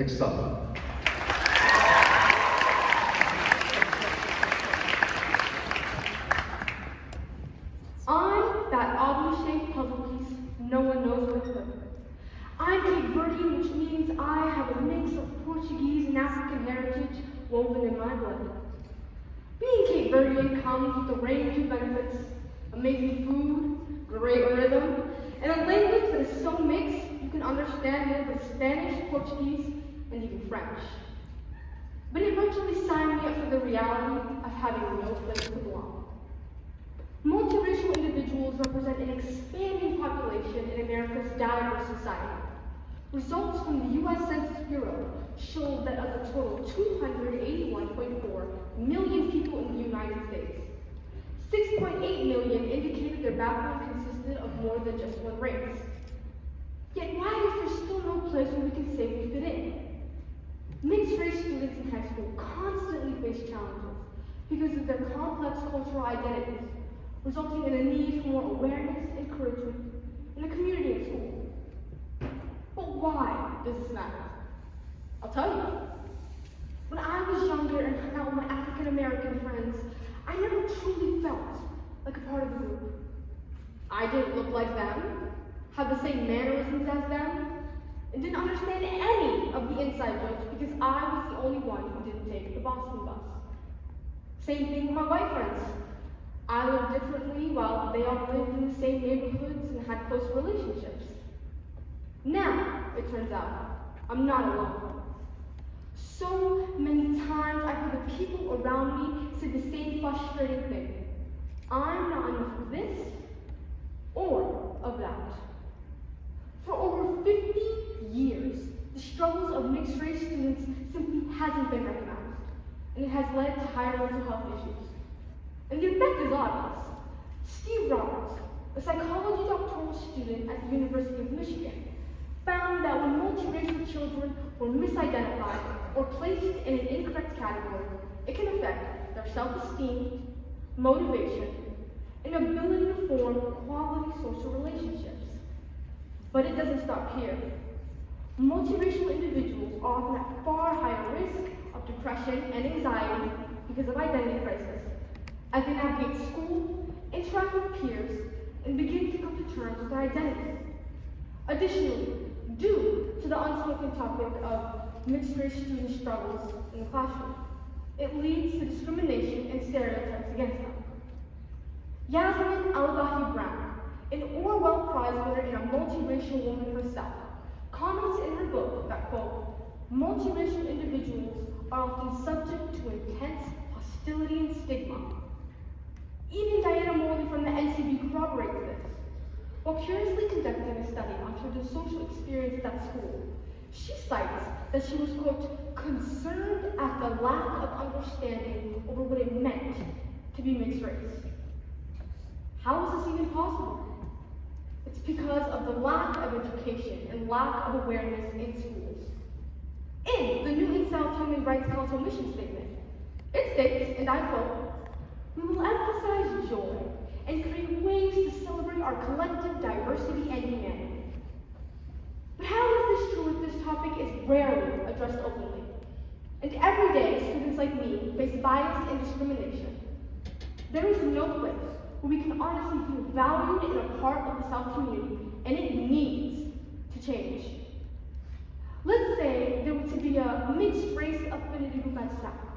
next summer. I'm that oddly shaped puzzle piece no one knows where to put. I'm Cape Verdean, which means I have a mix of Portuguese and African heritage woven in my blood. Being Cape Verdean comes with a range of benefits: amazing food, great rhythm, and a language that is so mixed you can understand more than Spanish, Portuguese, and even French. But it virtually signed me up for the reality of having no place to belong. Multiracial individuals represent an expanding population in America's diverse society. Results from the U.S. Census Bureau showed that of the total 281.4 million people in the United States, 6.8 million indicated their background consisted of more than just one race. Yet why is there still no place where we can say we fit in? Mixed-race students in high school constantly face challenges because of their complex cultural identities, resulting in a need for more awareness, encouragement, and a community in school. But why does this matter? I'll tell you. When I was younger and hung out with my African American friends, I never truly felt like a part of the group. I didn't look like them, have the same mannerisms as them, and didn't understand any of the inside jokes because I was the only one who didn't take the Boston bus. Same thing with my white friends. I lived differently while they all lived in the same neighborhoods and had close relationships. Now, it turns out, I'm not alone. So many times I've heard the people around me say the same frustrating thing. I'm not enough of this or of that. For over 50 years, the struggles of mixed-race students simply hasn't been recognized, and it has led to higher mental health issues. And the effect is obvious. Steve Roberts, a psychology doctoral student at the University of Michigan, found that when multiracial children were misidentified or placed in an incorrect category, it can affect their self-esteem, motivation, and ability to form quality social relationships. But it doesn't stop here. Multiracial individuals are often at far higher risk of depression and anxiety because of identity crisis, as they navigate school, interact with peers, and begin to come to terms with their identity. Additionally, due to the unspoken topic of mixed-race student struggles in the classroom, it leads to discrimination and stereotypes against them. Yasmin Al-Bahi Brown, an Orwell Prize winner and a multiracial woman herself, comments in her book that, quote, multiracial individuals are often subject to intense hostility and stigma. Even Diana Morley from the NCB corroborates this. While curiously conducting a study on children's social experiences at school, she cites that she was, quote, concerned at the lack of understanding over what it meant to be mixed race. How is this even possible? It's because of the lack of education and lack of awareness in schools. In the Newton South Human Rights Council mission statement, it states, and I quote, we will emphasize joy and create ways to celebrate our collective diversity and humanity. But how is this true if this topic is rarely addressed openly? And every day, students like me face bias and discrimination. There is no place where we can honestly feel valued and a part of the South community, and it needs to change. Let's say there were to be a mixed race affinity group at South.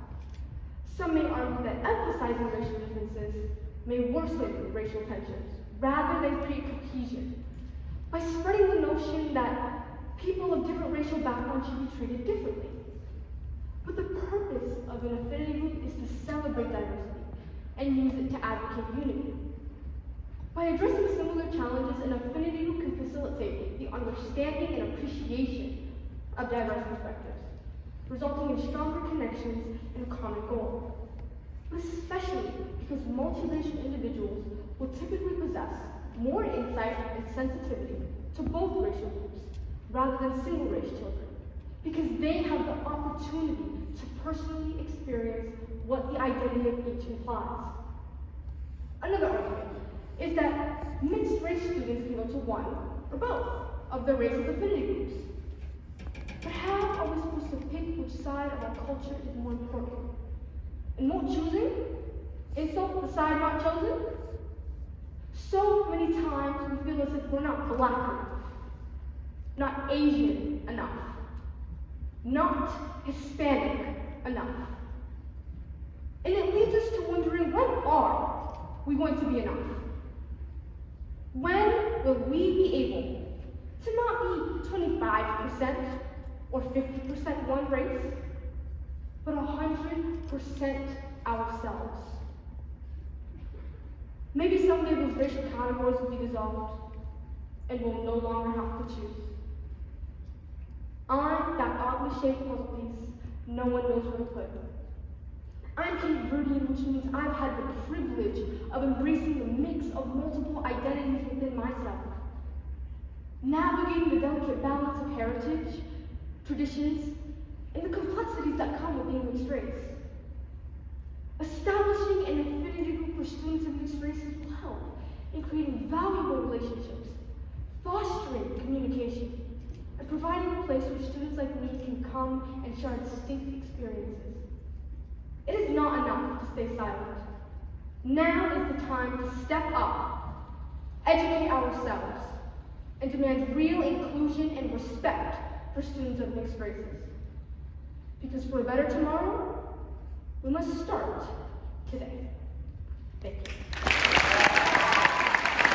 Some may argue that emphasizing racial differences may worsen racial tensions rather than create cohesion by spreading the notion that people of different racial backgrounds should be treated differently. But the purpose of an affinity group is to celebrate diversity and use it to advocate unity. By addressing similar challenges, an affinity group can facilitate the understanding and appreciation of diverse perspectives, resulting in stronger connections and a common goal. But especially because multiracial individuals will typically possess more insight and sensitivity to both racial groups rather than single-race children, because they have the opportunity to personally experience what the identity of each implies. Another argument is that mixed-race students can go to one or both of the race's affinity groups. But how are we supposed side of our culture is more important. And won't choosing insult the side not chosen? So many times we feel as if we're not black enough, not Asian enough, not Hispanic enough. And it leads us to wondering, when are we going to be enough? When will we be able to not be 25% or 50% one race, but 100% ourselves? Maybe someday those racial categories will be dissolved, and we'll no longer have to choose. I'm that oddly shaped puzzle piece no one knows where to put. I'm Cape Verdean, which means I've had the privilege of embracing the mix of multiple identities within myself, navigating the delicate balance of heritage, traditions, and the complexities that come with being mixed race. Establishing an affinity group for students of mixed races will help in creating valuable relationships, fostering communication, and providing a place where students like me can come and share distinct experiences. It is not enough to stay silent. Now is the time to step up, educate ourselves, and demand real inclusion and respect for students of mixed races. Because for a better tomorrow, we must start today. Thank you.